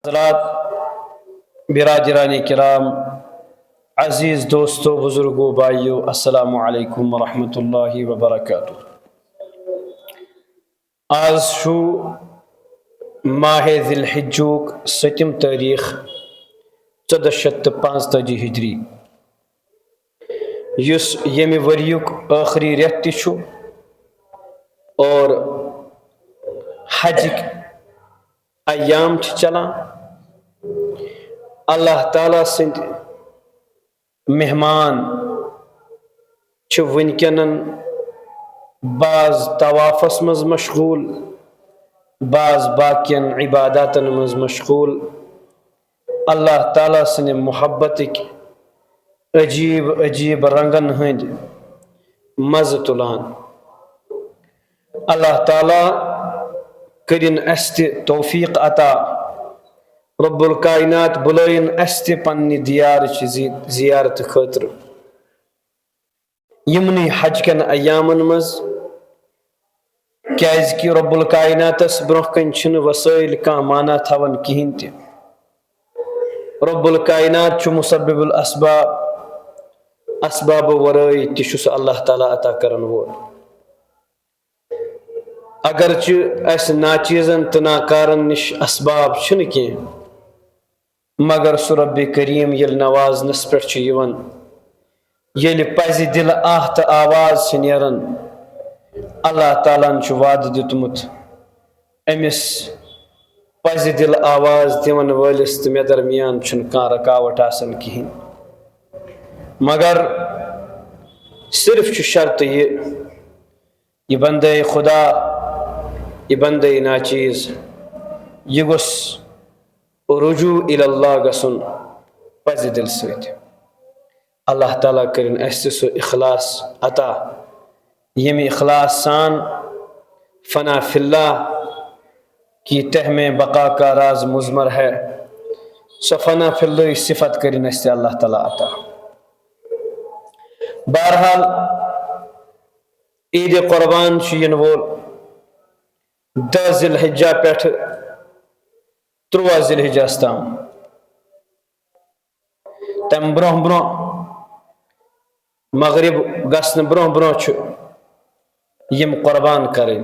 حضرات، برادران کرام، عزیز دوستو، بزرگو، بھائیو، السلام علیکم ورحمۃ اللہ وبرکاتہ۔ آج شو ماہ ذی الحجوک 7 تاریخ 1455 ہجری، یس یمی وریک آخری ریت تہ چھُ اور حجک ایام چلان۔ اللہ تعالیٰ سند مہمان ونکن بعض طوافس مز مشغول، بعض باقین عباداتن مز مشغول، اللہ تعالیٰ سند محبتک عجیب عجیب رنگن ہند مزہ تلان۔ اللہ تعالیٰ کرن اس تہ توفیق عطا، رب الکائنات بلائن اس تہ پنہ دیار زیارت خاطر۔ یمنی حج کن ایامن مز کیاز کہ رب الکائناتس برہ کن چھن وسائل کان مانا تھون کہین تہ۔ رب الکائنات چھ مسبب الاسباب، اسباب ورائی تہ چھس اللہ تعالیٰ عطا کرن وول۔ اگرچہ اس ناچیزن تہ ناکارن نش اسباب چھن کی، مگر سہ رب کریم یل نوازنس پہ یوان، یل پزِ دل آہ تہ آواز چھ نیران، اللہ تعالیٰ چھ وعدہ دیتمت امس پزِ دل آواز دون ولس تہ مے درمیان چھن کان رکاوٹ آسان کہین، مگر صرف چھ شرط یہ بندے خدا، یہ بندے ناچیز، یہ گوس رجوع اللہ گسن پزِ دل ست۔ اللہ تعالیٰ کرن اس سہ اخلاص عطا، یمی اخلاص سان فنا فی اللہ کی تہ میں بقا کا راز مضمر ہے، سو فنا فی اللہ صفت کرن اس سے اللہ تعالیٰ عطا۔ بہرحال عید قربان ین وول 10 ذی الحجہ پہ 13 ذی الحجہ تام، تم برہ برہ مغرب گسن برہ برہ یم قربان کریں،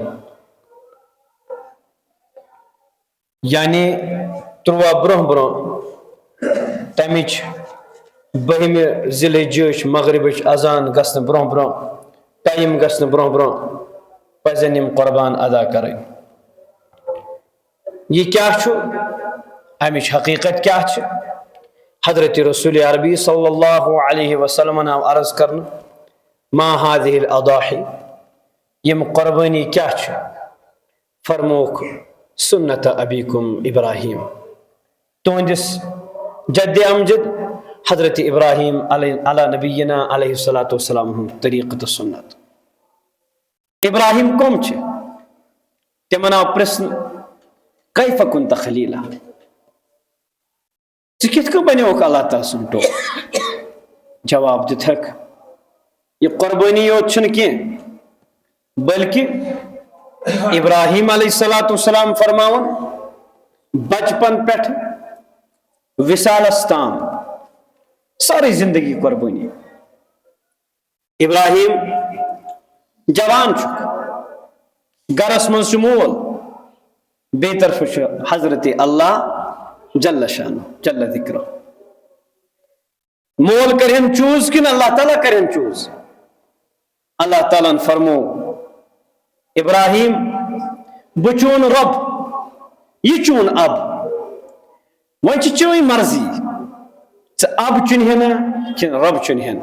یعنی 13 برہ برہ تمچ 12 ذی الحجہ مغربچ اذان گسن برہ برہ، ٹائم گسن برہ برہ پزن یم قربان ادا کریں۔ یہ کیا چھو؟ امچ حقیقت کیا چھ؟ حضرت رسول عربی صلی اللہ علیہ وسلم آو عرض کرن، ما هذه الاضاحی، یم قربانی کیا چھ؟ فرموک سنت ابیکم ابراہیم، تہندس جد امجد حضرت ابراہیم علی نبینا علیہ الصلوۃ والسلام طریقۃ سنت۔ ابراہیم کم چھ؟ تمن آو پرسن کیف کنت خلیلہ، کت کن بنیوک اللہ تعالیٰ سن ٹو؟ جواب دتھک یہ قربانی یوت چھن کی، بلکہ ابراہیم علیہ السلام فرماون بچپن پہ وصالس تام ساری زندگی قربانی۔ ابراہیم جوان چھ، گرس من چھ مول، بے طرف حضرت اللہ جل شانہ جل ذکرہ، مول کرہن چوز کن اللہ تعالیٰ کرہن چوز؟ اللہ تعالیٰ فرمو ابراہیم بچون رب، یہ چون اب، وہاں چوئی مرضی اب چنہنا کن رب چنہن۔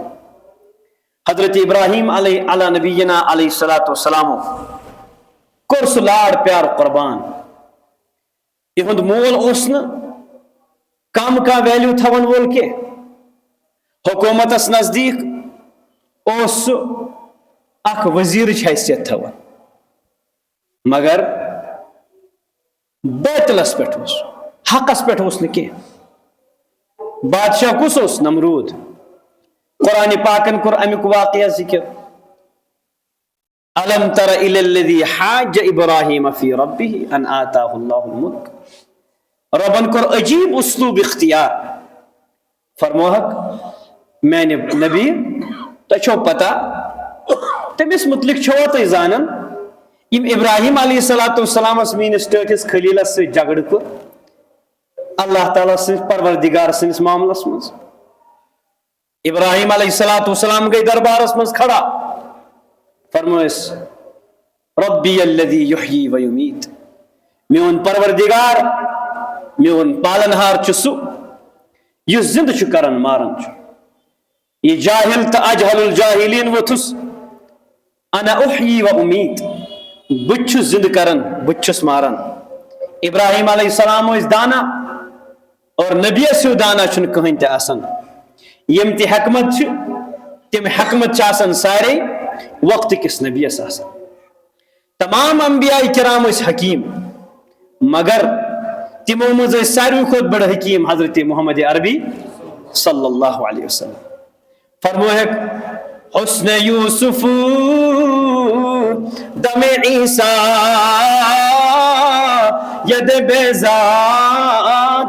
حضرت ابراہیم علی نبینا علیہ الصلوۃ والسلام کورس لاڑ پیار قربان۔ یہ مول اوسن کم کا ویلیو تھون وول کے، حکومتس نزدیک اوس اخ وزیر حیثیت تھون، مگر بیتلس پہ حقس پہ کی۔ بادشاہ کس اوس؟ نمرود۔ قرآن پاکن کور امیک واقعہ ذکر، الم تر الی الذی حاج ابراہیم فی ربہ ان آتاہ اللہ الملک، ربن کور عجیب اسلوب اختیار فرموہک میانہ نبی تہ پتہ تمس متعلق چھو تہ زانن یم ابراہیم علیہ السلام میس ٹھٹس خلیلس ست جھگڑ کور اللہ تعالیٰ سن پروردگار سنس معاملس مز ابراہیم علیہ السلام گئی دربارس مز کھڑا فرمویس ربی الذی یحیی و یمیت میون پروردگار میون پالنہار چھ سہ یس زندہ چھ کرن مارن چھ یہ جاہل تو اجہل الجاہلین وتھس انا احیی و امیت بچ زندہ کرن بچس مارن ابراہیم علیہ السلام اس دانا اور نبی سو دانا چھن کہین تہ آسان یم تہ حکمت چھ تم حکمت چھ آسان سارے وقت کس نبی آسان تمام انبیاء کرام اس حکیم مگر تمو مز ساروی کھت بڑ حکیم حضرت محمد عربی صلی اللہ علیہ وسلم فرموہک حسن یوسف دم عیسیٰ ید بیزا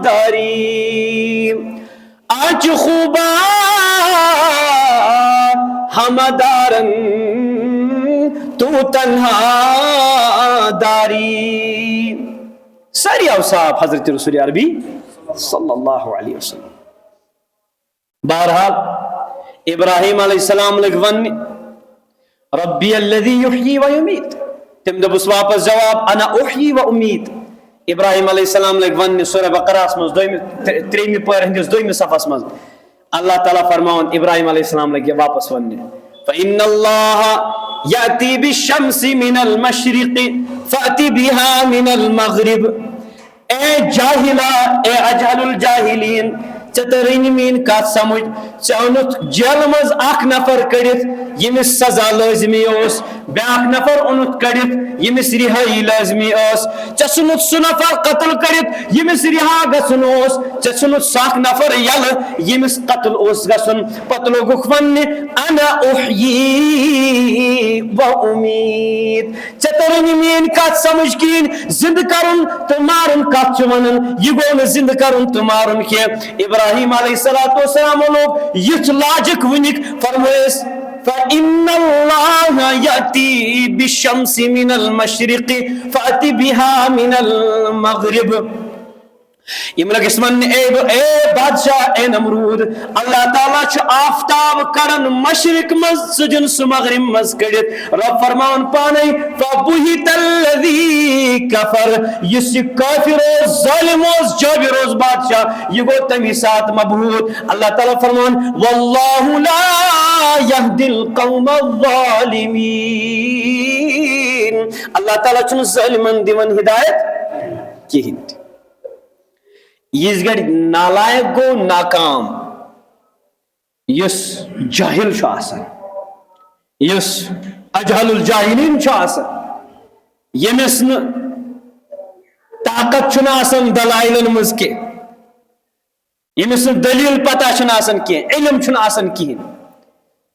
داری آج خوبا ہمدارن تو تنہا داری ساری اوصاف حضرت رسول عربی صلی اللہ علیہ وسلم. بہرحال ابراہیم علیہ السلام لگ ون ربی الذی یحیی و یمیت تم دبس واپس جواب انا احیی و امیت. ابراہیم علیہ السلام لگ ون سورہ بقرہ مز تریمی پور ہندس دویمی صفحس مز اللہ تعالیٰ فرماون ابراہیم علیہ السلام لگ واپس ون فإن اللہ یأتی بالشمس من المشرق فأتی بها من المغرب. اے جاہلا اے اجہل الجاہلین چترین مین کات سمجھ چونت جیل مز اخ نفر کڑت یمس سزا لازمی اس بیاکھ نفر اونت کڑت یمس رہائی لازمی اس چسنت سہ نفر قتل کڑت یمس رہا گژھن اس چسنت ساکھ نفر یل یمس قتل اس گژھن پتہ لوگُکھ وننہِ انا احیی و امید. چترین مین کات سمجھ کین زندہ کرن تو مارن کات چھ ونن یہ گو نہ زندہ کرن تو مارن کی. ابراہیم علیہ السلام لوگ یھ لاجک ونک فرمویس فإن اللہ یأتی بالشمس من المشرق فأتی بها من المغرب. یم لگ اسمن اے بادشاہ اے نمرود اللہ تعالیٰ چھ آفتاب کرن مشرق مز سجن سہ مغرب مز کڑت. رب فرمان پانے فبہت الذی کفر یس کافر ظالم جابر بادشاہ یہ گو تمی ساتھ مبہوت. اللہ تعالیٰ فرمان واللہ لا یہدی القوم الظالمین. اللہ تعالیٰ چھن ظالمن دیون ہدایت کہین. یہ گھڑ نالائق گو ناکام یس جاہل چھ آسان یس اجہل الجاہلین چھ آسان یمس ن طاقت چھن آسان دلائلن مز کی یمس ن دلیل پتہ چھن آسان کی علم چھن آسان کہین.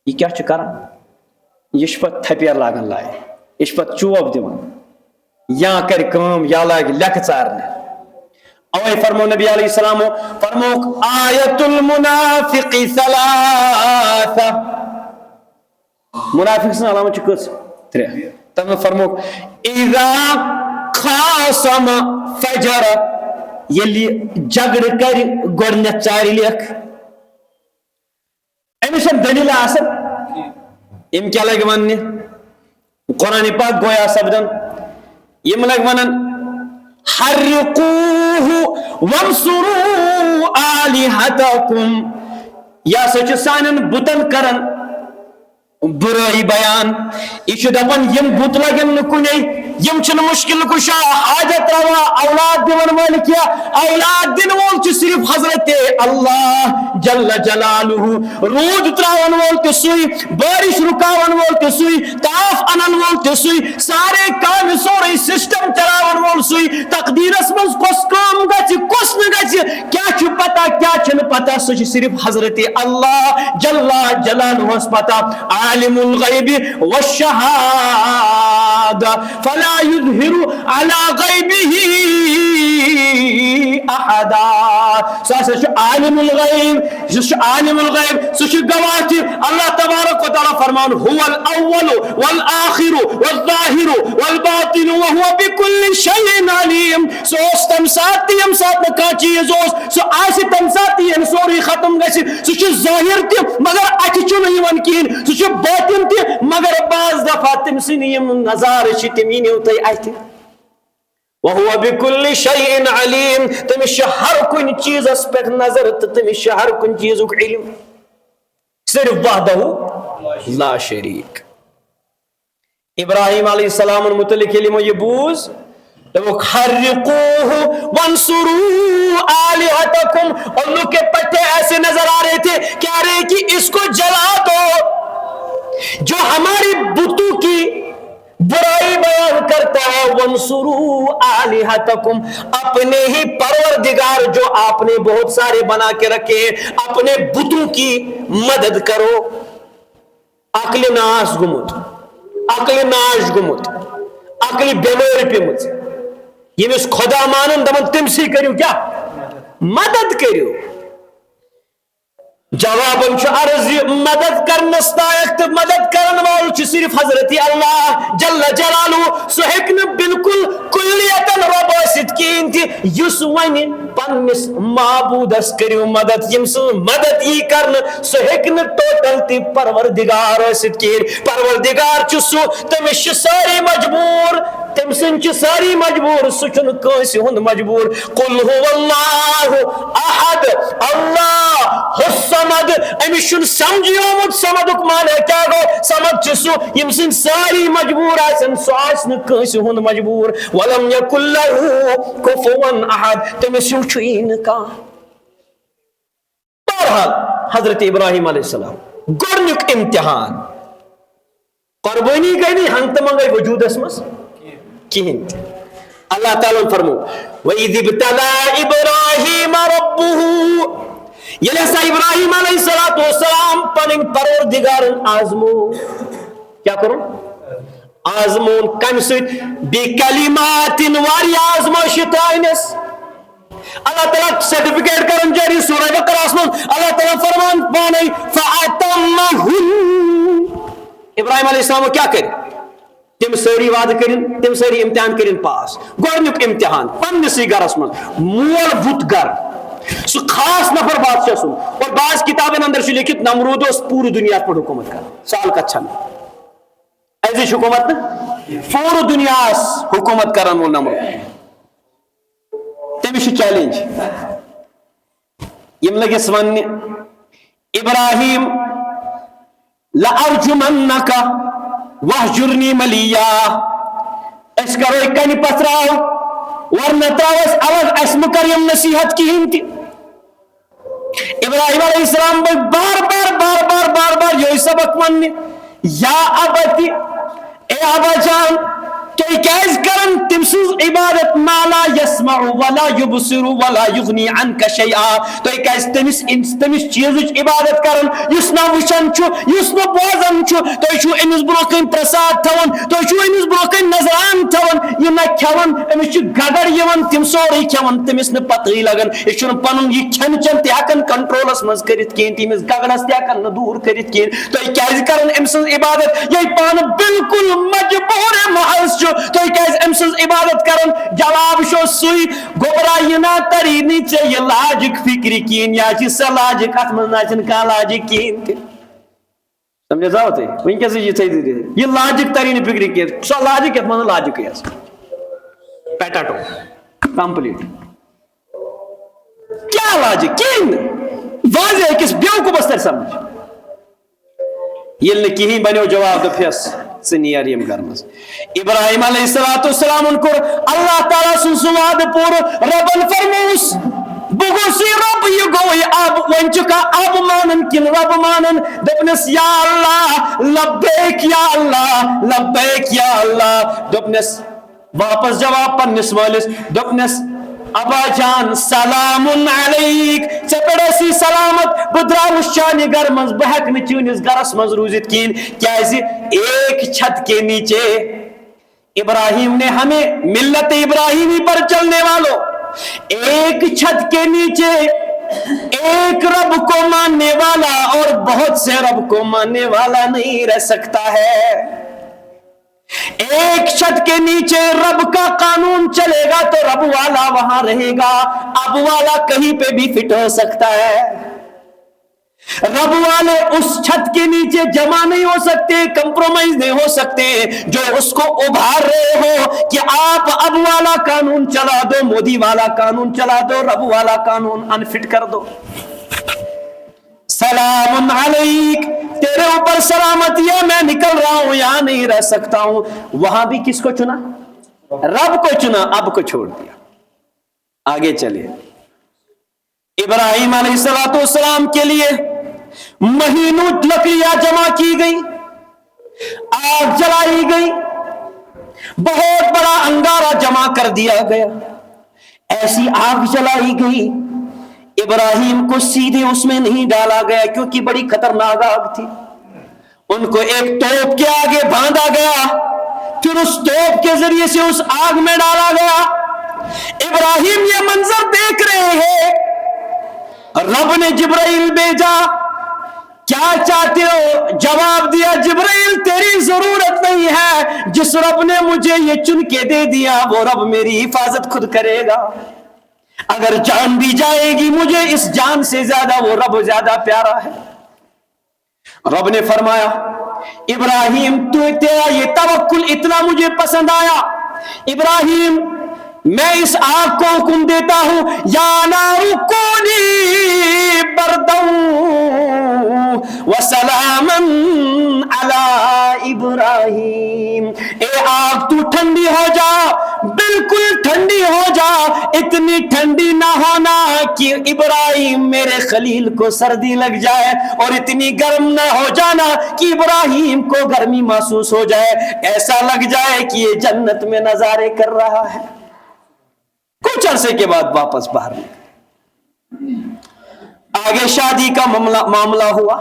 یہ کیا چھ کران یہ پتہ تھپیر لاگن لائے یہ پتہ چوب دیوان یا کر کام یا لاگ لکھ ژارنے. اوے فرمو نبی علیہ السلام فرموک آیت المنافق ثلاثہ. منافق سن علامت چھ کس ترے. تم فرموک اذا خاصم فجر یلی جگڑ کر گۄڈنیتھ ژارِ لیکھ. امس دلیل آسان ام کیا لگ ون قرآن پاک گویا سپدن یم لگ ونن حرقوه وانصروا آلهتكم. یا سچ سانن بتن کرن برائی بیان یہ دپان یم بت لگن نکنے یم چھ مشکل کشا حاجت روا اولاد دون وول کیا اولاد دن وول چھ صرف حضرت اللہ جل جلالہ. رود تراون وول تہ سوئی بارش رکاون وول تہ سوئی تاف انن وول تہ سوئی سارے کام سورے سسٹم چلاون وول سوئی تقدیرس مز کس کام گژھِ کس نہ گژھِ کیا چھ پتہ کیا چھن پتہ سو صرف حضرت اللہ جل جلالہ پتہ عالم الغیب والشہادہ فلا یظہر علی غیبہ احدا سو عالم الغیب عالم الغیب سو گواہ اللہ تبارک و تعالی فرمان هو الاول والآخر والظاہر والباطن وهو بكل شيء علیم سو تم ساتھ یم ساتھ کا چیز سو آس تم ساتھ یم سوری ختم گژھِ سو ظاہر تہ مگر اتھ چھ یوان کہین سو باطن تہ مگر بعض دفعہ تم سن یم نظارہ چھ تم یِنو تہ اتھ وهو بكل شيء علیم تمس ہر کن چیزس پہ نظر تو تمس ہر کن چیزک علم صرف وحدہ لا شریک ابراہیم علیہ السلام متعلق علم یہ بوز حرقوه وانصروا آلہتکم الو کے پٹے ایسے نظر آ رہے تھے کہہ رہے کہ اس کو جلا دو جو ہماری بتوں کی برائی بیان کرتا ہے وانصروا آلہتکم اپنے ہی پروردگار جو آپ نے بہت سارے بنا کے رکھے اپنے بتوں کی مدد کرو عقل ناس گمت عقل ناش گمت عقل بیمار پیمت یمس خدا مانن دمن تم سی کریو کیا مدد کریو جواباً عرض مدد کرنس لائق مدد کرن وال صرف حضرت اللہ جل جلالہ سو ہیکن بالکل کلیتن رب ٲسِتھ کہین تہ یس ون پنس معبودس کریو مدد یم سن مدد یہ کرن سو ہیکن ٹوٹل تہ پروردگار ٲسِتھ کہین پروردگار چھ سو تمس چھ ساری مجبور تم سن چھ ساری مجبور سہ چھن کٲنٛسہِ ہُنٛد مجبور قل هو اللہ احد اللہ الصمد امس چھن سمجھیومت سمدک معنی کیا گو سمد چھ سو یم سن ساری مجبور آسن سو آس نہ کٲنٛسہِ ہُنٛد مجبور ولم یکن لہ کفوا احد تمس ہیوٗ چھُیی نہٕ کانٛہہ بہرحال حضرت ابراہیم علیہ السلام گۄڈنیُک امتحان قربانی گئی نہیں ہنگ تمنگے وجودس مس کہین اللہ تعالیٰ فرمو وَإِذِ ابْتَلَى إِبْرَاهِيمَ رَبُّهُ یل ہسا ابراہیم علیہ السلام پنن پروردگار آزمو کیا کرو آزمون کم سۭتۍ بِکَلِمَاتٍ واریاہ آزمائش تھاونس اللہ تعالیٰ سرٹیفکیٹ کرن جاری سورہ بقرہ من اللہ تعالیٰ فرمان پانے فَأَتَمَّهُنْ ابراہیم علیہ السلام کیا کرے تم ساری وعدہ کرن تم ساری امتحان کرن پاس گۄڈنیُک امتحان پننسٕے گرس من مول بُت گر سو خاص نفر بادشاہ سن اور بعض کتابن اندر سے لکھت نمرود اس پوری دنیا پر حکومت کر سال کا چھن ایسی حکومت نا پوری دنیا حکومت کرن وول نمرود تمس چیلنج یم لگس ون ابراہیم لأرجمنک وَحْجُرْنِي مَلِيَّا اس کرو ایک کنی پتراو ورنہ تراوس الگ اسم کریم نصیحت کی ہنتی ابراہیم علیہ السلام بار یہ سبق منی یا ابتی اے ابا جان تو کیس کرن تمسوز عبادت ما لا يسمع ولا يبصر ولا يغني عنك شيئا تو کیس تمس چیزچ عبادت کرن یس نہ وچن چھ یس نہ بوزن چھ تو چھ امس بروکن پرساد تھون تو چھ امس بروکن نظران تھون یہ نہ کھون امس چھ گگڑ یون تم سوری کھون تمس نہ پتہ لگن یہ چھ پنن یہ کھن چن تہ ہکن کنٹرولس مز کرت کین تمس گگڑس تہ ہکن نہ دور کرت کین تو کیس کرن امس عبادت یہ پان بالکل مجبور محض تو کیس امسز عبادت کرن جواب شو سوئی گوبرا یہ نا تری نیچے یہ لاجک فکری کین یا چی سا لاجک اتمن ناچن کا لاجک کین سمجھے جاؤ تے وہیں کیسے یہ تھی دے یہ لاجک تری نہیں فکری کین سا لاجک اتمن لاجک ہے پیٹاٹو کمپلیٹ کیا لاجک کین واضح ہے کس بیو کو بستر سمجھ یہ لکھی بنیو جواب دو پھیس سنیر یم کرمس ابراہیم علیہ السلام ان کو اللہ تعالیٰ سنسواد پور ربن فرموس بگوسی رب یہ گوئی اب ونچکا اب مانن کن رب مانن دبنس یا اللہ لبیک یا اللہ لبیک یا اللہ دبنس واپس جواب پنس والس دبنس ابا جان سلام علیک ٹھیک سلامت بہ دراوس چانہ گر مز بہ ہیک نہ چٲنِس گرس مز روزت کہین کیازِ ایک چھت کے نیچے ابراہیم نے ہمیں ملت ابراہیمی پر چلنے والوں ایک چھت کے نیچے ایک رب کو ماننے والا اور بہت سے رب کو ماننے والا نہیں رہ سکتا ہے. ایک چھت کے نیچے رب کا قانون چلے گا تو رب والا وہاں رہے گا. اب والا کہیں پہ بھی فٹ ہو سکتا ہے. رب والے اس چھت کے نیچے جمع نہیں ہو سکتے, کمپرومائز نہیں ہو سکتے. جو اس کو ابھار رہے ہو کہ آپ اب والا قانون چلا دو, مودی والا قانون چلا دو, رب والا قانون انفٹ کر دو. سلام علیک, تیرے اوپر سلامتی ہے, میں نکل رہا ہوں, یہاں نہیں رہ سکتا ہوں. وہاں بھی کس کو چنا؟ رب کو چنا, اب کو چھوڑ دیا. آگے چلیے. ابراہیم علیہ السلام کے لیے مہینوں لکڑیاں جمع کی گئی, آگ جلائی گئی, بہت بڑا انگارہ جمع کر دیا گیا. ایسی آگ جلائی گئی, ابراہیم کو سیدھے اس میں نہیں ڈالا گیا کیونکہ بڑی خطرناک آگ تھی. ان کو ایک توپ کے آگے باندھا گیا, پھر اس توپ کے ذریعے سے اس آگ میں ڈالا گیا. ابراہیم یہ منظر دیکھ رہے ہیں. رب نے جبرائیل بھیجا, کیا چاہتے ہو؟ جواب دیا, جبرائیل تیری ضرورت نہیں ہے, جس رب نے مجھے یہ چن کے دے دیا وہ رب میری حفاظت خود کرے گا. اگر جان بھی جائے گی مجھے اس جان سے زیادہ وہ رب زیادہ پیارا ہے. رب نے فرمایا ابراہیم تیرا یہ توکل اتنا مجھے پسند آیا. ابراہیم میں اس آگ کو حکم دیتا ہوں, یا نار کونی برداً وسلاما علی ابراہیم. اے آگ تو ٹھنڈی ہو جا, بالکل ٹھنڈی ہو جا, اتنی ٹھنڈی نہ ہونا کہ ابراہیم میرے خلیل کو سردی لگ جائے, اور اتنی گرم نہ ہو جانا کہ ابراہیم کو گرمی محسوس ہو جائے, ایسا لگ جائے کہ یہ جنت میں نظارے کر رہا ہے. کچھ عرصے کے بعد واپس باہر نکلے. آگے شادی کا معاملہ ہوا.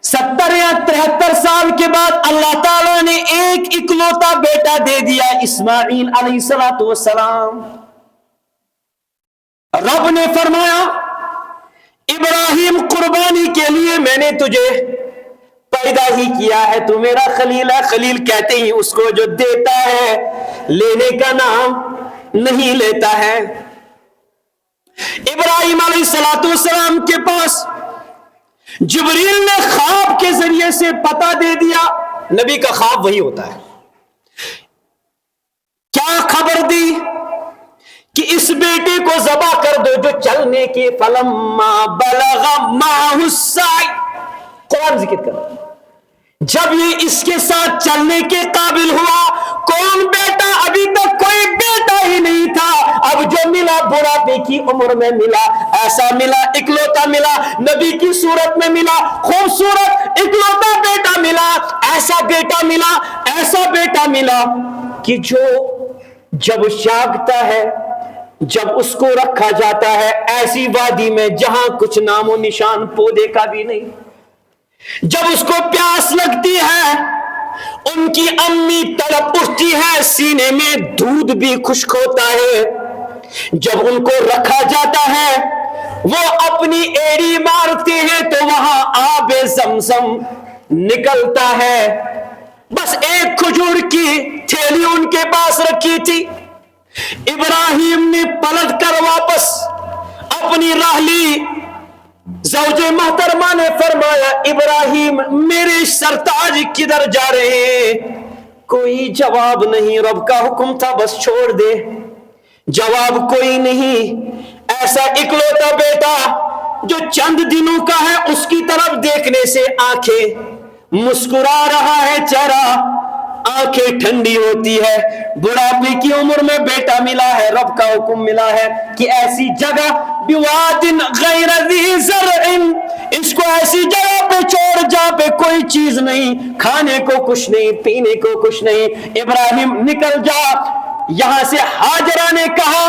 70 یا 73 سال کے بعد اللہ تعالیٰ نے ایک اکلوتا بیٹا دے دیا, اسماعیل علیہ السلام. رب نے فرمایا ابراہیم قربانی کے لیے میں نے تجھے پیدا ہی کیا ہے, تو میرا خلیل ہے. خلیل کہتے ہی اس کو جو دیتا ہے لینے کا نام نہیں لیتا ہے. ابراہیم علیہ السلام کے پاس جبریل نے خواب کے ذریعے سے پتہ دے دیا. نبی کا خواب وہی ہوتا ہے. کیا خبر دی کہ اس بیٹے کو ذبح کر دو جو چلنے کے فلما بلغ معه السعی, قرآن ذکر کر جب یہ اس کے ساتھ چلنے کے قابل ہوا. کون بیٹا؟ ابھی تک کوئی بیٹا ہی نہیں تھا, اب جو ملا بڑھاپے کی عمر میں ملا, ایسا ملا, اکلوتا ملا, نبی کی صورت میں ملا, خوبصورت اکلوتا بیٹا ملا, ایسا بیٹا ملا, ایسا بیٹا ملا کہ جو جب جاگتا ہے, جب اس کو رکھا جاتا ہے ایسی وادی میں جہاں کچھ نام و نشان پودے کا بھی نہیں, جب اس کو پیاس لگتی ہے, ان کی امی تڑپ اٹھتی ہے, سینے میں دودھ بھی خشک ہوتا ہے, جب ان کو رکھا جاتا ہے وہ اپنی ایڑی مارتے ہیں تو وہاں آب زمزم نکلتا ہے. بس ایک کھجور کی تھیلی ان کے پاس رکھی تھی. ابراہیم نے پلٹ کر واپس اپنی راہ لی. زوج محترمہ نے فرمایا ابراہیم میرے سرتاج کدھر جا رہے ہیں؟ کوئی جواب نہیں. رب کا حکم تھا بس چھوڑ دے, جواب کوئی نہیں. ایسا اکلوتا بیٹا جو چند دنوں کا ہے اس کی طرف دیکھنے سے آنکھیں مسکرا رہا ہے, چہرہ آنکھیں ٹھنڈی ہوتی ہے. بڑھاپے کی عمر میں بیٹا ملا ہے, رب کا حکم ملا ہے کہ ایسی جگہ بواد غیر ذی زرع, اس کو ایسی جگہ پہ چھوڑ جہاں پہ کوئی چیز نہیں, کھانے کو کچھ نہیں, پینے کو کچھ نہیں. ابراہیم نکل جا, یہاں سے ہاجرہ نے کہا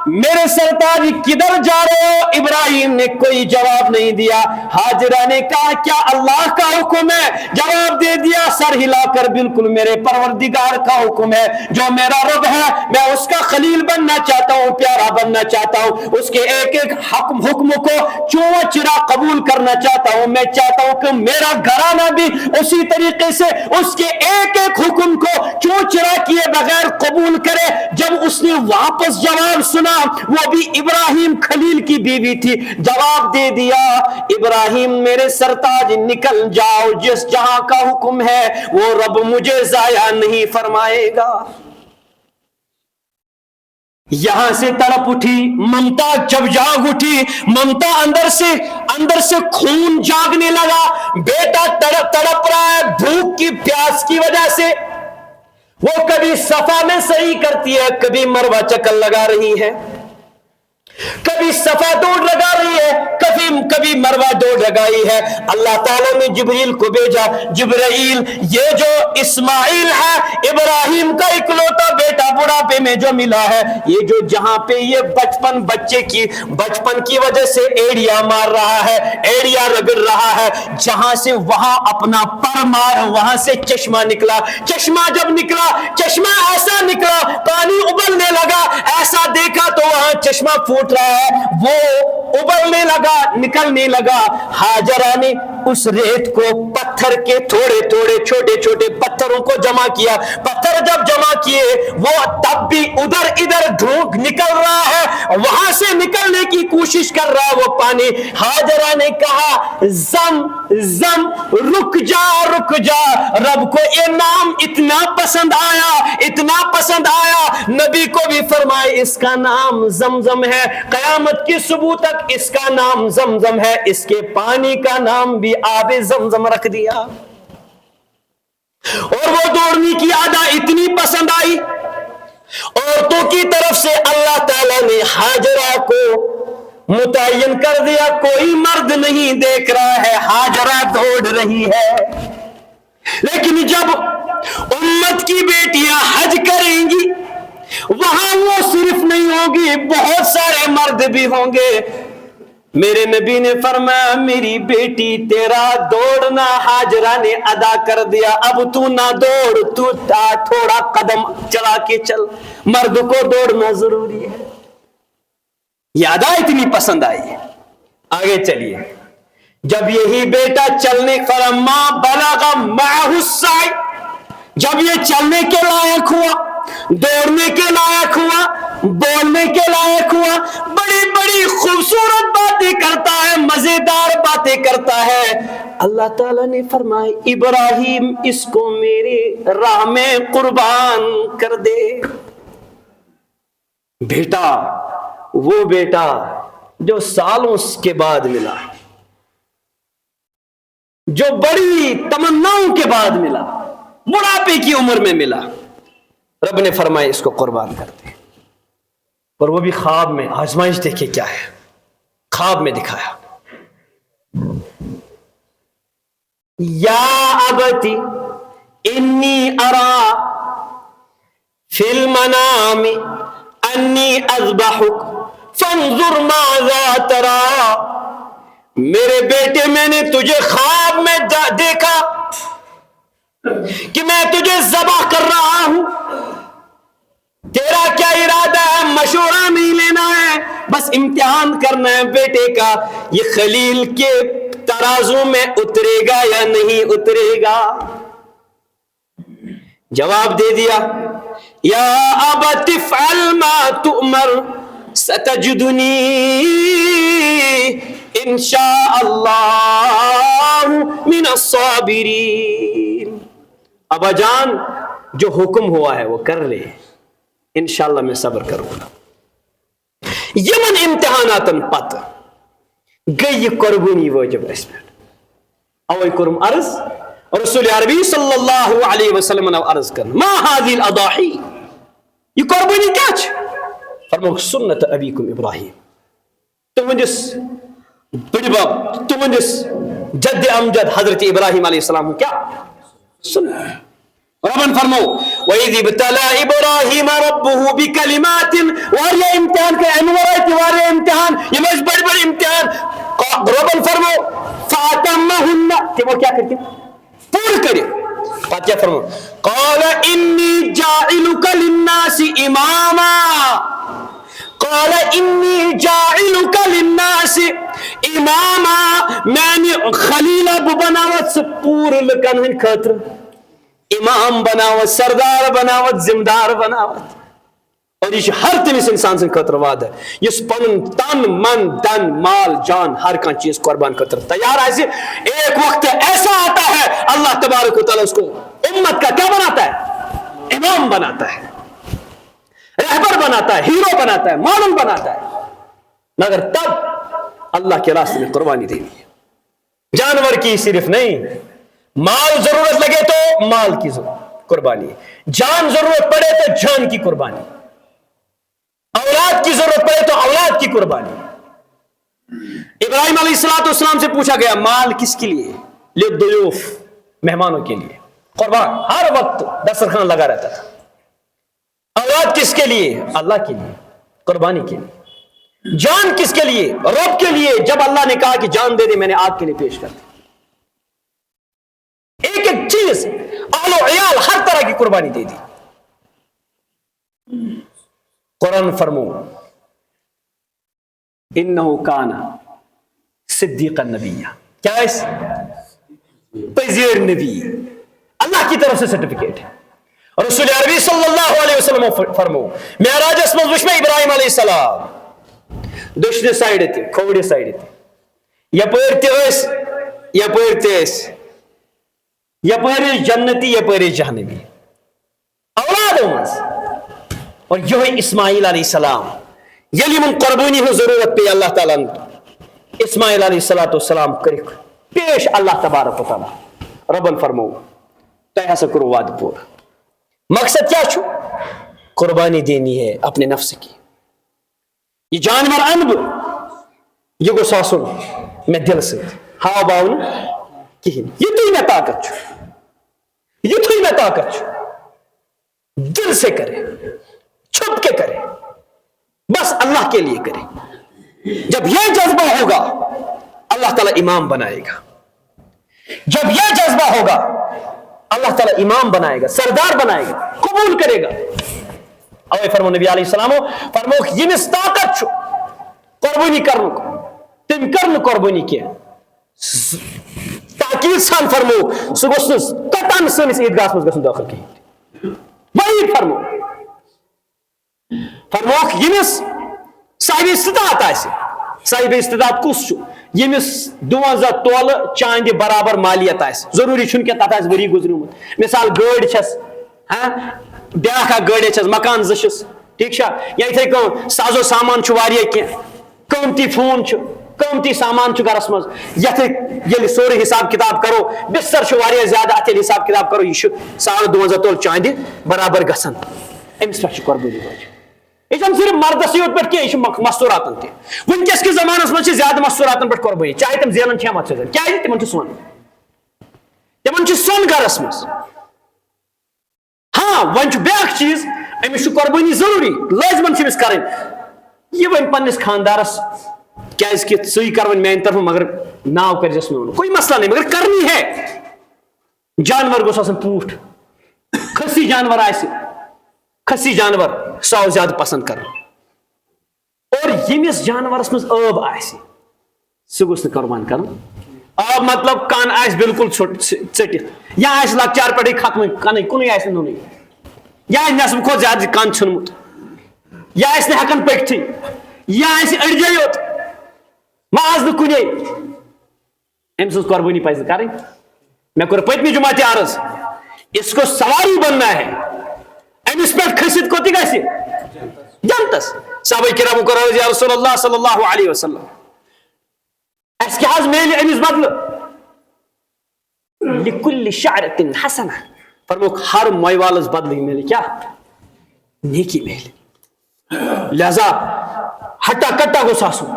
میرے سرتاج کدھر جا رہے ہو؟ ابراہیم نے کوئی جواب نہیں دیا. ہاجرہ نے کہا کیا اللہ کا حکم ہے؟ جواب دے دیا سر ہلا کر بالکل میرے پروردگار کا حکم ہے. جو میرا رب ہے میں اس کا خلیل بننا چاہتا ہوں, پیارا بننا چاہتا ہوں, اس کے ایک ایک حکم کو چوں چرا قبول کرنا چاہتا ہوں. میں چاہتا ہوں کہ میرا گھرانہ بھی اسی طریقے سے اس کے ایک ایک حکم کو چوں چرا کیے بغیر قبول کرے. جب اس نے واپس جواب سنا, وہ بھی ابراہیم خلیل کی بیوی تھی, جواب دے دیا ابراہیم میرے سرتاج نکل جاؤ, جس جہاں کا حکم ہے وہ رب مجھے ضائع نہیں فرمائے گا. یہاں سے تڑپ اٹھی ممتا, جب جاگ اٹھی ممتا اندر سے خون جاگنے لگا. بیٹا تڑپ رہا ہے بھوک کی پیاس کی وجہ سے. وہ کبھی صفا میں صحیح کرتی ہے, کبھی مروہ چکر لگا رہی ہے, کبھی صفا دوڑ لگا رہی ہے, کبھی مروہ دوڑ لگائی ہے. اللہ تعالیٰ نے جبریل کو بھیجا, جبرائیل یہ جو اسماعیل ہے ابراہیم کا اکلوتا بیٹا بڑھاپے میں جو ملا ہے, یہ جو جہاں پہ یہ بچپن کی وجہ سے ایڑیا مار رہا ہے, ایڑیا رگڑ رہا ہے, جہاں سے وہاں اپنا پر مار, وہاں سے چشمہ نکلا. چشمہ جب نکلا, چشمہ ایسا نکلا پانی ابلنے لگا, ایسا دیکھا تو وہاں چشمہ پھوٹ رہا ہے, وہ ابلنے لگا, نکلنے لگا. ہاجرہ نے اس ریت کو پتھر کے تھوڑے چھوٹے چھوٹے پتھروں کو جمع کیا. پتھر جب جمع کیے وہ تب بھی ادھر ادھر ڈھونک نکل رہا ہے, وہاں سے نکلنے کی کوشش کر رہا ہے وہ پانی. ہاجرہ نے کہا زم رک جا. رب کو یہ نام اتنا پسند آیا, نبی کو بھی فرمائے اس کا نام زمزم ہے, قیامت کی صبح تک اس کا نام زمزم ہے. اس کے پانی کا نام بھی آب زمزم رکھ دیا. اور وہ دوڑنے کی عادت اتنی پسند آئی, عورتوں کی طرف سے اللہ تعالیٰ نے ہاجرہ کو متعین کر دیا, کوئی مرد نہیں دیکھ رہا ہے, ہاجرہ دوڑ رہی ہے. لیکن جب امت کی بیٹیاں حج کریں گی وہاں وہ صرف نہیں ہوگی, بہت سارے مرد بھی ہوں گے. میرے نبی نے فرمایا میری بیٹی تیرا دوڑنا ہاجرہ نے ادا کر دیا, اب تو نہ دوڑ, تو تھوڑا قدم چلا کے چل, مرد کو دوڑنا ضروری ہے. یہ ادا اتنی پسند آئی. آگے چلیے, جب یہی بیٹا چلنے فلما بلغ معه السعی, جب یہ چلنے کے لائق ہوا, دوڑنے کے لائق ہوا, بولنے کے لائق ہوا, بڑی بڑی خوبصورت باتیں کرتا ہے, مزیدار باتیں کرتا ہے, اللہ تعالیٰ نے فرمایا ابراہیم اس کو میرے راہ میں قربان کر دے. بیٹا, وہ بیٹا جو سالوں کے بعد ملا, جو بڑی تمناؤں کے بعد ملا, بڑھاپے کی عمر میں ملا, رب نے فرمایا اس کو قربان کر دے. اور وہ بھی خواب میں. آزمائش دیکھیں کیا ہے, خواب میں دکھایا, یا ابتی انی ارا فی المنام انی اذبحک فانظر ماذا ترى. میرے بیٹے میں نے تجھے خواب میں دیکھا کہ میں تجھے ذبح کر رہا ہوں, تیرا کیا ارادہ ہے؟ مشورہ نہیں لینا ہے, بس امتحان کرنا ہے بیٹے کا, یہ خلیل کے ترازو میں اترے گا یا نہیں اترے گا. جواب دے دیا یا ابت افعل ما تؤمر ستجدنی انشاء اللہ من الصابرین. ابا جان جو حکم ہوا ہے وہ کر لے, انشاءاللہ میں صبر کروں گا. یمن امتحاناتن پت گئی قربانی واجب اس پہ. اوے کرم عرض, رسول عربی صلی اللہ علیہ وسلم عرض کرنا ما هذه الاضاحی, یہ قربانی کیا چھ؟ فرمو سنت ابیکم ابراہیم, تمہنس بڑی باب, تمہنس جد امجد حضرت ابراہیم علیہ السلام کیا سنت. ربن فرمو وَإِذِ ابْتَلَىٰ إِبْرَاهِيمَ رَبُّهُ بِكَلِمَاتٍ واریا امتحان کے انورات واریا امتحان یہ مجھ بڑی بڑی امتحان ربن فرمو فَأَتَمَّهُنَّ کہ وہ کیا کرتے پور کرے بات کیا فرمو قَالَ إِنِّي جَاعِلُكَ لِلنَّاسِ إِمَامًا قَالَ إِنِّي جَاعِلُكَ لِلنَّاسِ إِمَامًا میں نے خلیلہ بناوت سے پور لکن ہن خطر امام بناوت سردار بناوت ذمہ دار بناوت اور یہ ہر تمس انسان سے خطر وعد ہے یہ پن تن من دن مال جان ہر کان چیز قربان خطر تیار ہے ایک وقت ایسا آتا ہے اللہ تبارک و تعالیٰ اس کو امت کا کیا بناتا ہے امام بناتا ہے رہبر بناتا ہے ہیرو بناتا ہے معلوم بناتا ہے مگر تب اللہ کے راستے میں قربانی دینی ہے جانور کی صرف نہیں مال ضرورت لگے تو مال کی قربانی جان ضرورت پڑے تو جان کی قربانی اولاد کی ضرورت پڑے تو اولاد کی قربانی ابراہیم علیہ السلام سے پوچھا گیا مال کس کے لیے للضیوف مہمانوں کے لیے قربان ہر وقت دسترخوان لگا رہتا تھا اولاد کس کے لیے اللہ کے لیے قربانی کے لیے جان کس کے لیے رب کے لیے جب اللہ نے کہا کہ جان دے دے میں نے آگ کے لیے پیش کر دی ایک ایک چیز اہل و عیال ہر طرح کی قربانی دے دی قرآن فرمو انہو کانا صدیقا نبیہ کیا اس پذیر نبی اللہ کی طرف سے سرٹیفکیٹ ہے رسول عربی صلی اللہ علیہ وسلم فرمو معراج اس میں وشم ابراہیم علیہ السلام دشن سائڈ تھی کھوڑی سائڈ تھی یپرتی اس یپرتی اس یپری جنتی یپری جہنمی اولاد مز اور یہ اسماعیل علیہ السلام یلی من قربانی ہو ضرورت پہ اللہ تعالیٰ اسماعیل علیہ السلام کرے پیش اللہ تبارک و تعالیٰ ربن فرمو تہ ہسا کرو وعد پور مقصد کیا چھو قربانی دینی ہے اپنے نفس کی یہ جانور انب یہ گو ساسن میں دل سے ہاں باؤن کہین یہ تو ہی میں طاقت چھو یہ تو ہی میں طاقت چھو دل سے کرے چھپ کے کرے بس اللہ کے لیے کرے جب یہ جذبہ ہوگا اللہ تعالیٰ امام بنائے گا جب یہ جذبہ ہوگا اللہ تعالیٰ امام بنائے گا سردار بنائے گا قبول کرے گا اوے فرمو نبی علیہ السلام فرمو یمس طاقت چھو قربانی کرنو تم کرن قربانی کیا تاکید سان فرمو سو گوسنس قطعاً سنس عیدگاہ مز گژھن داخل کہین وہی فرمو یمس صاحب استطاعت آسہِ صاحب استطاعت کس چھُ یمس 12 تولہ چاندِ برابر مالیت آسہِ ضروری چھُنہٕ کینٛہہ تتھ آسہِ ؤری گُزریومُت مثال گٲڑۍ چھس بیاکھ اکھ گٲڑۍ چھس مکان زٕ چھس ٹھیک چھا یا یِتھے کٔنۍ سازو سامان چھُ واریاہ کینٛہہ قۭمتی فون چھُ قۭمتی سامان چھُ گرس منٛز یتھ ییٚلہِ سورُے حساب کتاب کرو بستر چھُ واریاہ زیادٕ اتھ ییٚلہِ حساب کتاب کرو یہِ چھُ 12.5 تولہٕ چاندِ برابر گژھان أمِس پٮ۪ٹھ چھِ قۄربٲنی واجب یہ صرف مردس یوت پہ کی مستوراتن تہ ونکس کس زمانس مجھ زیادہ مستوراتن پہ قربانی چاہے تم زینن چھمت سن کیا تمن سون گرس مز ہاں ون بیاکھ چیز امس قربانی ضروری لازمن چمس کریں یہ ون پنس خاندارس کیاز کہ ژے کر ون میانہ طرف مگر ناو کرجس میون کوئی مسئلہ نہیں مگر کرنی ہے جانور گوس آسن پوٹ کھسی جانور آسہِ کھسی جانور سو زیادہ پسند کر اور یمس جانورس مز آب آسہِ سہ گوس نہٕ قربان کرن آب مطلب کن آسہِ بالکل ژٹِتھ یا آسہِ لکچار پٮ۪ٹھٕے ختم کنے کُنُے آسہِ نہٕ نونٕے یا آسہِ نٮ۪صف کھۄتہٕ زیادٕ کن ژھنمُت یا آسہِ نہٕ ہٮ۪کان پٔکتھٕے یا آسہِ أڑجے یوت ماز نہٕ کُنے أمۍ سٕنٛز قربٲنی پزِ نہٕ کرٕنۍ مےٚ کوٚر پٔتمہِ جمعہ تہِ عرض اس کو سواری بننا ہے امس پہ کھسِتھ کوٚت گژھِ جنتس صحابہ کرام کوٚر عرض یا رسول اللہ صلی اللہ علیہ وسلم اس کیا حظ میلہِ امس بدلہٕ لکل شعرۃ حسنہ فرموک ہر موئے والس بدلہٕ میلہِ کیا نیکی میلہِ لہذا ہٹا کٹا گوٚژھ آسُن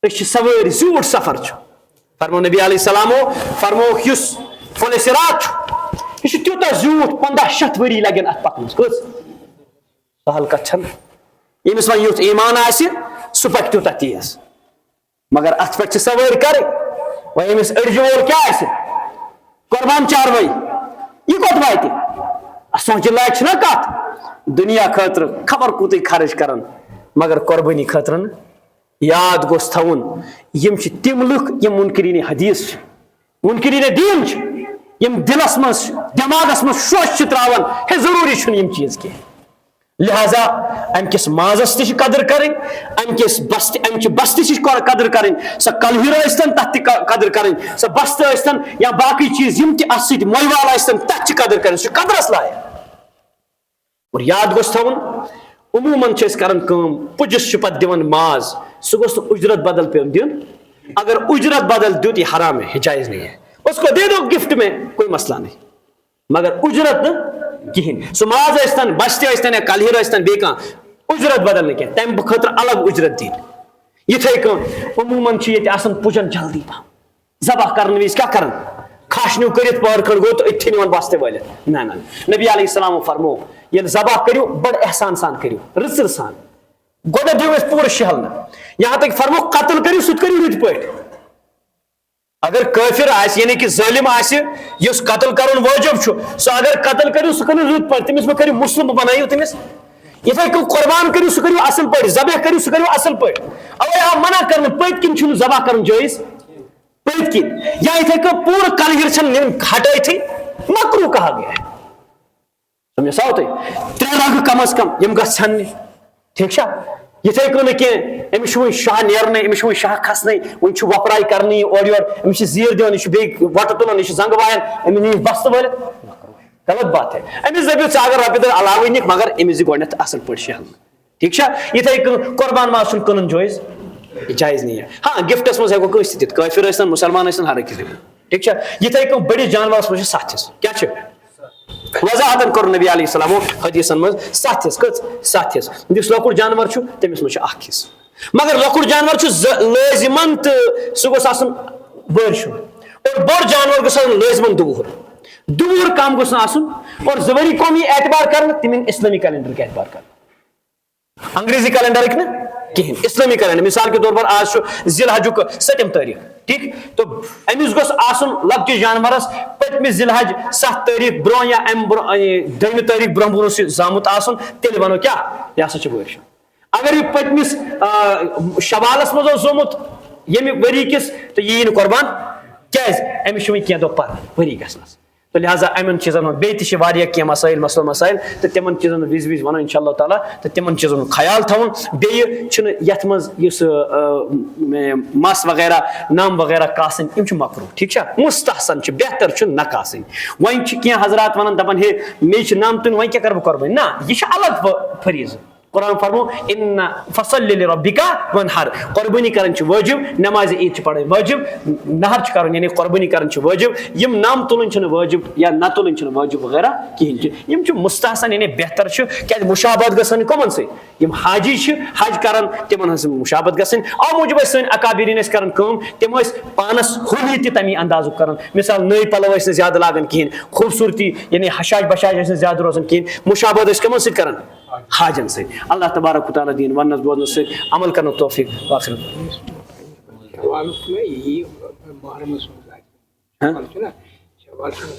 أسۍ چھِ سوٲرۍ زیوٗٹھ سفر چھُ فرمو نبی علیہ السلامو فرموک یُس فُلہِ صراط چھُ یہ تیوتہ زیوٹھ 1500 ؤری لگن ات پکنس کس سہل کت چھن یمس وۄنۍ یُتھ ایمان آسہِ سُہ پکہِ تیوتہ تیز مگر ات پٮ۪ٹھ چھِ سوٲرۍ کرٕنۍ وۄنۍ ییٚمِس أڑجہِ وول کیٛاہ آسہِ قۄربان چاروٲے یہِ کوٚت واتہِ سونٛچِنۍ لایق چھِنہ کتھ دُنیا خٲطرٕ خبر کوٗتٕے خرٕچ کران مگر قۄربٲنی خٲطرٕ نہٕ یاد گوٚژھ تھاوُن یِم چھِ تِم لُکھ یِم مُنکرین حدیث چھِ مُنکرین دیٖن چھِ یِم دلس منٛز دٮ۪ماغس منٛز شوش چھِ تراوان ہے ضروٗری چھُنہٕ یِم چیٖز کینٛہہ لہذا امہِ کِس مازس تہِ چھِ قدر کرٕنۍ امچہِ بستہٕ قدر کرٕنۍ سۄ کلہِر ٲسۍتن تتھ تہِ قدر کرٕنۍ سۄ بستہٕ ٲسۍتن یا باقٕے چیٖز یِم تہِ اتھ سۭتۍ مۄلوال ٲسۍتن تتھ چھِ قدر کرٕنۍ سُہ چھُ قدرس لایق اور یاد گوٚژھ تھاوُن عموٗمن چھِ أسۍ کران کٲم پُجِس چھِ پتہٕ دِوان ماز سُہ گوٚژھ نہٕ اُجرت بدل پیوٚن دیُن اگر اُجرت بدل دیُت یہ حرام ہے جائز نہیں ہے اس کو دے دو گفٹ میں کوئی مسئلہ نہیں مگر اجرت نہ کہین سو ماز ٲسۍتن بستہِ ٲسۍتن یا کلہِر ٲسۍتن بیٚیہِ کانٛہہ اجرت بدل نہٕ کینٛہہ تمہِ خٲطرٕ الگ اجرت دِنۍ یِتھے کٔنۍ عموٗمن چھِ ییٚتہِ آسان پُجن جلدی پہم ذبح کرنہٕ وِزِ کیٛاہ کران کھاشنیو کٔرِتھ پٔہر کھنٛڈ گوٚو تہٕ أتھی نِوان بستہٕ وٲلِتھ نہ نبی علیہ السلامو فرموو ییٚلہِ ذبح کٔرِو بڑٕ احسان سان کٔرِو رٕژر سان گۄڈٕ دِیِو أسۍ پوٗرٕ شہلنہٕ یہاں تک فرموو قتل کٔرِو سُہ تہِ کٔرِو رٕتۍ پٲٹھۍ اگر کٲفر آسہِ یعنی کہ ظٲلم آسہِ یُس قتل کرُن وٲجب چھُ سُہ اگر قتل کٔرِو سُہ کٔرِو رٕتۍ پٲٹھۍ تٔمِس مہ کٔرِو مُسلم بنٲیِو تٔمِس یِتھے کٔنۍ قۄربان کٔرِو سُہ کٔرِو اصل پٲٹھۍ ذبح کٔرِو سُہ کٔرِو اصل پٲٹھۍ اوے آو منع کرنہٕ پٔتۍ کِنۍ چھُنہٕ ذبح کرُن جٲیز پٔتۍ کِنۍ یا یِتھے کٔنۍ پوٗرٕ کلہِر چھنہٕ نِنۍ ہٹٲیتھٕے مکروٗہ کہا گیا ہے سمجھو تُہۍ 3 رگہٕ کم از کم یِم گژھِ ژھننہِ ٹھیٖک چھا یِتھے کٔنۍ نہٕ کینٛہہ أمِس چھُ وۄنۍ شاہ نیرنٕے أمِس چھُ وۄنۍ شاہ کھسنٕے وۄنۍ چھُ وۄپراے کرنٕے اورٕ یورٕ أمِس چھِ زیٖر دِوان یہِ چھُ بیٚیہِ وۄٹہٕ تُلان یہِ چھُ زنٛگہٕ وایان أمِس نِیِو بستہٕ وٲلِتھ غلط بات ہے أمِس دٔپِو ژٕ اگر رۄپیہِ دہ علاوٕے نِکھ مگر أمِس دِ گۄڈنیتھ اصل پٲٹھۍ شہلنہٕ ٹھیٖک چھا یِتھے کٔنۍ قۄربان ماز چھُنہٕ کٕنُن جٲیز جایز نہیں ہے ہاں گفٹس منٛز ہٮ۪کو کٲنٛسہِ تہِ دِتھ کٲفر ٲسۍتن مُسلمان ٲسۍتن ہر أکِس دِوان ٹھیٖک چھا یِتھے کٔنۍ بٔڑِس جانورس منٛز چھِ 7 حِصہٕ کیٛاہ چھِ وضاحتن کوٚر نبی علیہ السلامو حدیثن منٛز 7 حِصہٕ کٔژ 7 حِصہٕ یُس لۄکُٹ جانور چھُ تٔمِس منٛز چھُ 1 حِصہٕ مگر لۄکُٹ جانور چھُ لٲزِمن تہٕ سُہ گوٚژھ آسُن وٲرشُن اور بوٚڑ جانور گوٚژھ آسُن لٲزِمن دوٗر کم گوٚژھ نہٕ آسُن اور 2 ؤری قومی اعتبار کرنہٕ تِم یِن اسلٲمی کیلنڈرُک اعتبار کرنہٕ انگریزی کیلنڈرٕکۍ نہٕ کہیٖنۍ اسلٲمی کیلنڈر مثال کے طور پر آز چھُ ذی الحجُک 7 تٲریٖخ ٹھیٖک تو أمِس گوٚژھ آسُن لۄکٹِس جانورس پٔتمہِ ذی الحج 7 تٲریٖخ برونٛہہ یا امہِ برونٛہہ 2 تٲریٖخ برونٛہہ اوس یہِ زامُت آسُن تیٚلہِ ونو کیٛاہ یہِ ہسا چھُ وٲرشُن اگر یہِ پٔتمِس شوالس منٛز اوس زومُت ییٚمہِ ؤری کِس تہٕ یہِ یی نہٕ قۄربان کیٛازِ أمِس چھُ وۄنۍ کینٛہہ دۄہ پَرٕ ؤری گژھنس تہٕ لہٰذا یِمن چیٖزن ہُنٛد بیٚیہِ تہِ چھِ واریاہ کینٛہہ مسٲیل تہٕ تِمن چیٖزن ہُنٛد وِزِ ونو انشاء اللہ تعالیٰ تہٕ تِمن چیٖزن ہُنٛد خیال تھاوُن بیٚیہِ چھُنہٕ یتھ منٛز یُس مس وغیرہ نم وغیرہ کاسٕنۍ یِم چھِ مکروٗہ ٹھیٖک چھا مستحسن چھِ بہتر چھُ نہ کاسٕنۍ وۄنۍ چھِ کینٛہہ حضرات ونان دپان ہے مےٚ چھِ نم تُلٕنۍ وۄنۍ کیٛاہ کرٕ بہٕ قۄربٲنی نہ یہِ چھُ الگ فریٖضہٕ قرآن فرموو اِنَّ فَصَلِّ لِرَبِّکَ وَانْحَرْ قۄربٲنی کرٕنۍ چھِ وٲجِب نٮ۪مازِ عیٖد چھِ پرٕنۍ وٲجِب نہر چھِ کرُن یعنی قۄربٲنی کرٕنۍ چھِ وٲجِب یِم نم تُلٕنۍ چھِنہٕ وٲجِب یا نہ تُلٕنۍ چھِنہٕ وٲجِب وغیرہ کِہینۍ تہِ یِم چھِ مستحسن یعنی بہتر چھُ کیٛازِ مُشابت گژھن نہٕ کٕمن سۭتۍ یِم حاجی چھِ حج کران تِمن ہٕنٛز مُشابت گژھٕنۍ اَوٕ موٗجوٗب ٲسۍ سٲنۍ اکابریٖن ٲسۍ کران کٲم تِم ٲسۍ پانس ہولی تہِ تمی اندازُک کران مثال نٔے پلو ٲسۍ نہٕ زیادٕ لاگان کِہینۍ خوٗبصوٗرتی یعنی حشاش بشاش ٲسۍ نہٕ زیادٕ روزان کِہینۍ مُشابت ٲسۍ کٕمن سۭتۍ کران حاجن سۭتۍ اللہ تبارک و تعالیٰ دِیِن وننس بوزنس سۭتۍ عمل کرنُک توفیٖق واخر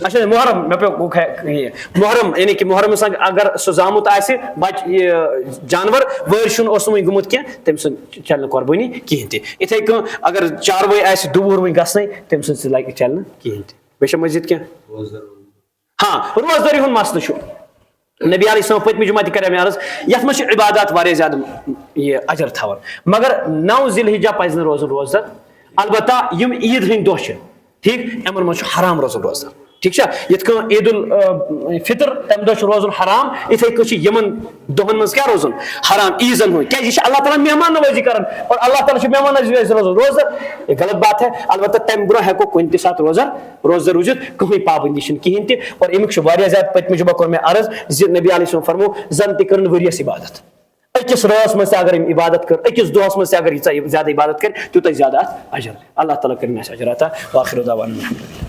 اچھا محرم مےٚ پیوٚو یہِ محرم یعنی کہِ محرمس اگر سُہ زامُت آسہِ بچہِ یہِ جانور وٲرشُن اوس نہٕ وُنہِ گوٚمُت کینٛہہ تٔمۍ سُنٛد چلہِ نہٕ قۄربٲنی کِہینۍ تہِ یِتھے کٔنۍ اگر چاروٲے آسہِ دوٗر وُنہِ گژھنٕے تٔمۍ سٕنٛز تہِ لگہِ چلہِ نہٕ کِہینۍ تہِ بیٚیہِ چھا مٔزیٖد کینٛہہ ہاں روزدٲری ہُنٛد مسلہٕ چھُ نبی علیہ السلام پٔتمہِ جمعہ تہِ کرے مےٚ عرض یتھ منٛز چھِ عبادات واریاہ زیادٕ یہِ اجر تھاوان مگر 9 ذی الحجہ پزِ نہٕ روزُن روزدر البتہ یِم عیٖد ہٕنٛدۍ دۄہ چھِ ٹھیٖک یِمن منٛز چھُ حرام روزُن روزدر ٹھیٖک چھا یِتھ کٔنۍ عید الفطر تمہِ دۄہ چھُ روزُن حرام یِتھے کٔنۍ چھُ یِمن دۄہن منٛز کیٛاہ روزُن حرام عیٖزن ہُنٛد کیٛازِ یہِ چھُ اللہ تعالیٰ مہمان نوٲزی کران اور اللہ تعالیٰ چھُ مہمان نوٲزی روزان روزدر یہ غلط بات ہے البتہ تمہِ برونٛہہ ہٮ۪کو کُنہِ تہِ ساتہٕ روزدر روٗزِتھ کٕہٕنۍ پابنٛدی چھنہٕ کِہینۍ تہِ اور امیُک چھُ واریاہ زیادٕ پٔتمہِ جمعہ کوٚر مےٚ عرض زِ نبی علیہ السلام فرموو زن تہِ کٔرٕن ؤریس عبادت أکِس رٲژ منٛز تہِ اگر أمۍ عبادت کٔر أکِس دۄہس منٛز تہِ اگر ییٖژاہ زیادٕ عبادت کرِ تیوٗتاہ زیادٕ اتھ اجر اللہ تعالیٰ کٔرِنۍ اَسہِ اجر عطا واخر دعوانا